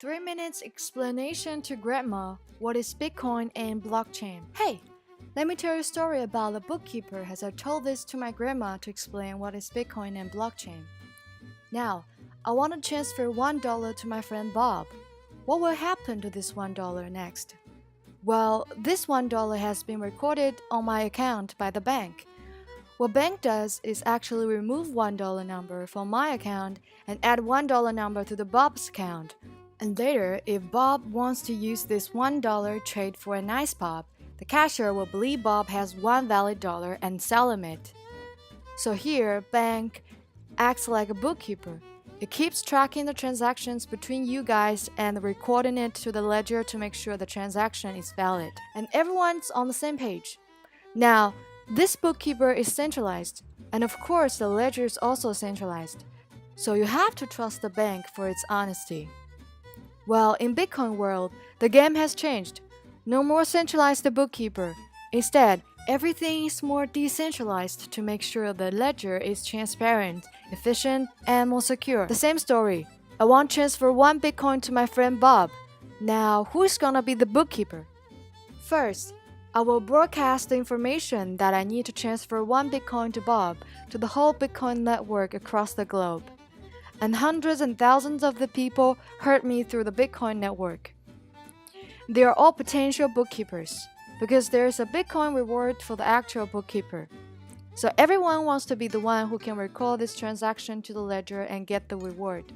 3 minutes explanation to grandma what is Bitcoin and blockchain. Hey, let me tell you a story about the bookkeeper as I told this to my grandma to explain what is Bitcoin and blockchain. Now, I want to transfer $1 to my friend Bob. What will happen to this $1 next? Well, this $1 has been recorded on my account by the bank. What bank does is actually remove $1 number from my account and add $1 number to the Bob's account. And later, if Bob wants to use this $1 trade for an ice pop, the cashier will believe Bob has one valid dollar and sell him it. So here, bank acts like a bookkeeper. It keeps tracking the transactions between you guys and recording it to the ledger to make sure the transaction is valid. And everyone's on the same page. Now, this bookkeeper is centralized, and of course the ledger is also centralized. So you have to trust the bank for its honesty. Well, in Bitcoin world, the game has changed. No more centralized bookkeeper. Instead, everything is more decentralized to make sure the ledger is transparent, efficient, and more secure. The same story. I want to transfer 1 Bitcoin to my friend Bob. Now, who is gonna be the bookkeeper? First, I will broadcast the information that I need to transfer 1 Bitcoin to Bob to the whole Bitcoin network across the globe. And hundreds and thousands of the people heard me through the Bitcoin network. They are all potential bookkeepers because there is a Bitcoin reward for the actual bookkeeper. So everyone wants to be the one who can record this transaction to the ledger and get the reward.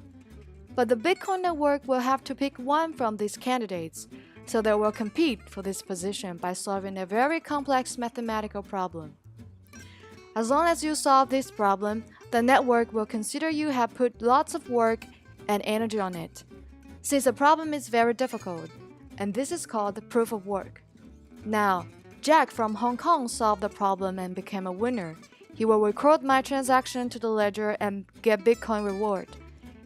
But the Bitcoin network will have to pick one from these candidates, so they will compete for this position by solving a very complex mathematical problem. As long as you solve this problem, the network will consider you have put lots of work and energy on it, since the problem is very difficult, and this is called the proof of work. Now, Jack from Hong Kong solved the problem and became a winner. He will record my transaction to the ledger and get Bitcoin reward.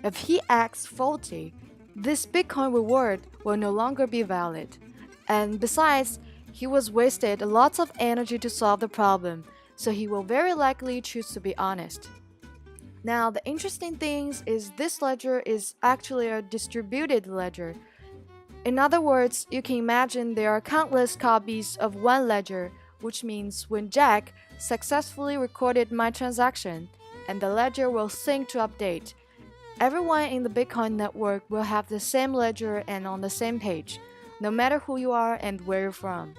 If he acts faulty, this Bitcoin reward will no longer be valid. And besides, he was wasted lots of energy to solve the problem, so he will very likely choose to be honest. Now, the interesting thing is this ledger is actually a distributed ledger. In other words, you can imagine there are countless copies of one ledger, which means when Jack successfully recorded my transaction and the ledger will sync to update, everyone in the Bitcoin network will have the same ledger and on the same page, no matter who you are and where you're from.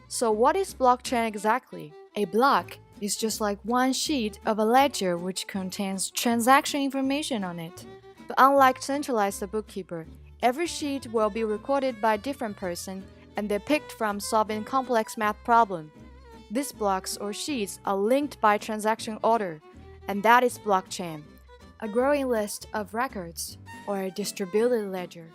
So what is blockchain exactly? A block is just like one sheet of a ledger which contains transaction information on it. But unlike centralized bookkeeper, every sheet will be recorded by a different person and they're picked from solving complex math problem. These blocks or sheets are linked by transaction order, and that is blockchain, a growing list of records or a distributed ledger.